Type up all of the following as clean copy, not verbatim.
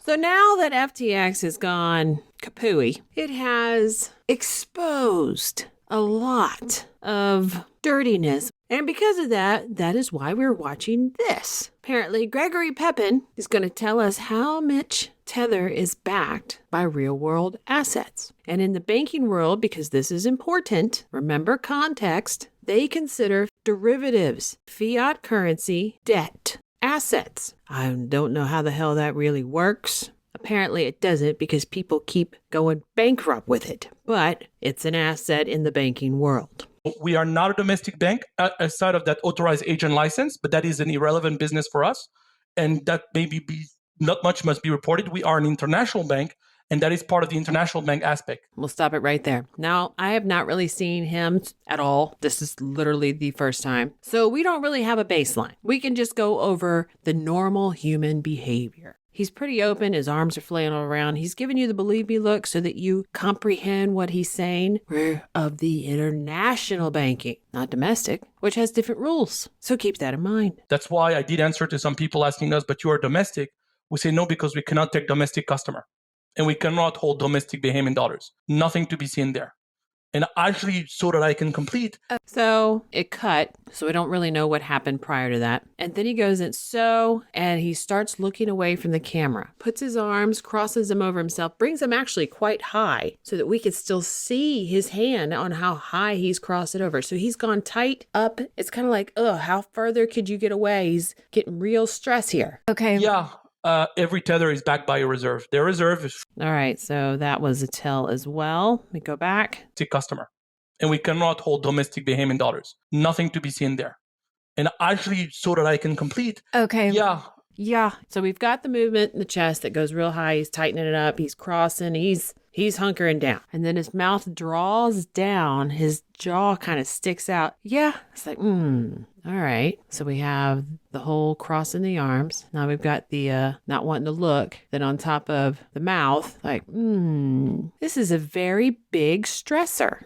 So now that FTX has gone kapooey, it has exposed a lot of dirtiness. And because of that, that is why we're watching this. Apparently, Gregory Pepin is going to tell us how much Tether is backed by real-world assets. And in the banking world, because this is important, remember context, they consider derivatives, fiat currency, debt, assets. I don't know how the hell that really works. Apparently it doesn't because people keep going bankrupt with it, but it's an asset in the banking world. We are not a domestic bank aside of that authorized agent license, but that is an irrelevant business for us. And that maybe not much must be reported. We are an international bank, and that is part of the international bank aspect. We'll stop it right there. Now, I have not really seen him at all. This is literally the first time. So we don't really have a baseline. We can just go over the normal human behavior. He's pretty open. His arms are flailing around. He's giving you the believe me look so that you comprehend what he's saying. We're of the international banking, not domestic, which has different rules. So keep that in mind. That's why I did answer to some people asking us, but you are domestic. We say no because we cannot take domestic customer. And we cannot hold domestic Bahamian dollars. Nothing to be seen there. And actually, so that I can complete. So it cut. So we don't really know what happened prior to that. And then he goes in and he starts looking away from the camera, puts his arms, crosses them over himself, brings them actually quite high so that we could still see his hand on how high he's crossed it over. So he's gone tight up. It's kind of like, how further could you get away? He's getting real stress here. Okay. Yeah. Every tether is backed by a reserve. Their reserve is all right. So that was a tell as well. Let me go back. to customer. And we cannot hold domestic Bahamian dollars. Nothing to be seen there. And actually, so that I can complete. Okay. Yeah. So we've got the movement in the chest that goes real high. He's tightening it up. He's crossing. He's hunkering down. And then his mouth draws down. His jaw kind of sticks out. Yeah. It's like, all right. So we have the whole crossing the arms. Now we've got the not wanting to look. Then on top of the mouth, like, this is a very big stressor.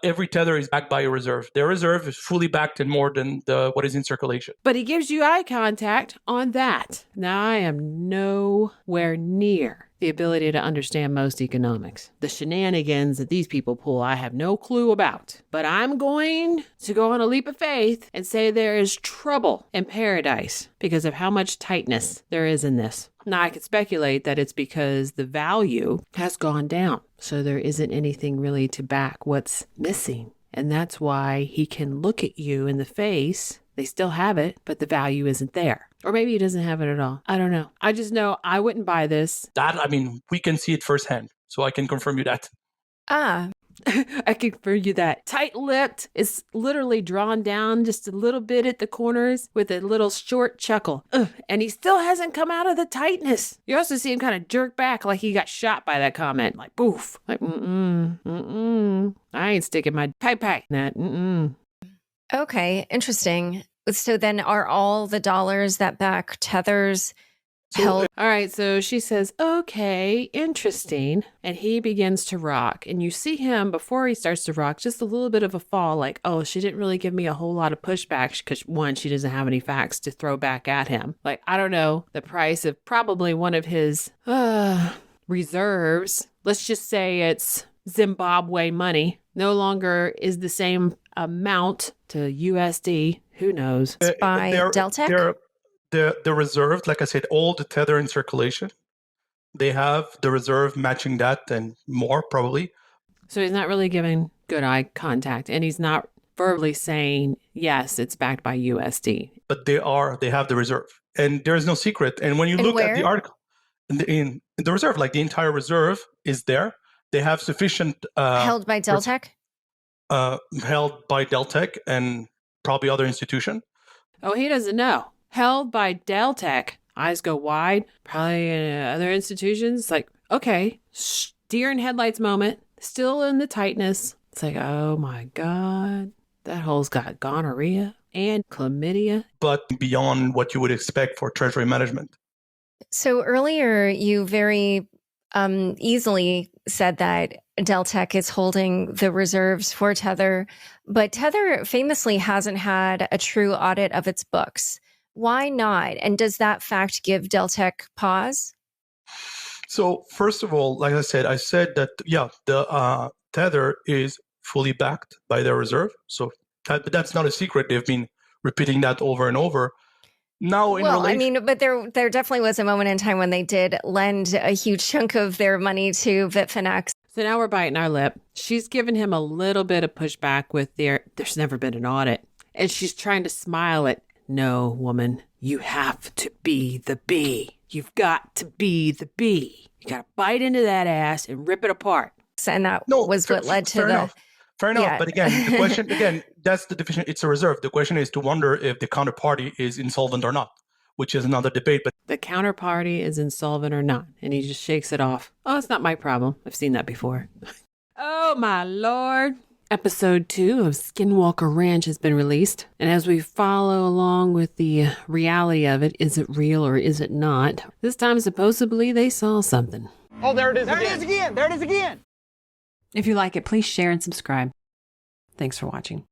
Every tether is backed by a reserve. Their reserve is fully backed and more than what is in circulation. But he gives you eye contact on that. Now I am nowhere near the ability to understand most economics. The shenanigans that these people pull, I have no clue about. But I'm going to go on a leap of faith and say there is trouble in paradise because of how much tightness there is in this. Now, I could speculate that it's because the value has gone down. So there isn't anything really to back what's missing. And that's why he can look at you in the face. They still have it, but the value isn't there. Or maybe he doesn't have it at all. I don't know. I just know I wouldn't buy this. We can see it firsthand. So I can confirm you that. I can confirm you that. Tight-lipped. It's literally drawn down just a little bit at the corners with a little short chuckle. And he still hasn't come out of the tightness. You also see him kind of jerk back like he got shot by that comment. Like, boof. Like, I ain't sticking my pie. That, Okay, interesting. So then are all the dollars that back Tethers held? All right, so she says, okay, interesting. And he begins to rock. And you see him, before he starts to rock, just a little bit of a fall, like, she didn't really give me a whole lot of pushback because, one, she doesn't have any facts to throw back at him. Like, I don't know, the price of probably one of his reserves, let's just say it's Zimbabwe money, no longer is the same amount to USD. Who knows? By Deltec? The reserve, like I said, all the tether in circulation, they have the reserve matching that and more probably. So he's not really giving good eye contact, and he's not verbally saying, yes, it's backed by USD. But they have the reserve, and there is no secret. And when you look at the article, in the reserve, like the entire reserve is there. They have sufficient held by Deltec. Held by Deltec and probably other institution. Oh, he doesn't know. Held by Deltec. Eyes go wide. Probably other institutions. Like, okay, deer in headlights moment. Still in the tightness. It's like, oh my God. That hole's got gonorrhea and chlamydia. But beyond what you would expect for treasury management. So earlier, you very easily said that Deltec is holding the reserves for Tether, but Tether famously hasn't had a true audit of its books. Why not? And does that fact give Deltec pause? So first of all, like I said that, yeah, the Tether is fully backed by their reserve. So but that's not a secret. They've been repeating that over and over. Now, but there definitely was a moment in time when they did lend a huge chunk of their money to Bitfinex. So now we're biting our lip. She's given him a little bit of pushback with there's never been an audit. And she's trying to smile at, no, woman, you have to be the bee. You've got to be the bee. You got to bite into that ass and rip it apart. And that was what led to the... Fair enough. Yeah. But again, the question, that's the definition. It's a reserve. The question is to wonder if the counterparty is insolvent or not, which is another debate. But the counterparty is insolvent or not. And he just shakes it off. Oh, it's not my problem. I've seen that before. Oh, my Lord. Episode 2 of Skinwalker Ranch has been released. And as we follow along with the reality of it, is it real or is it not? This time, supposedly, they saw something. Oh, there it is again. There it is again. There it is again. If you like it, please share and subscribe. Thanks for watching.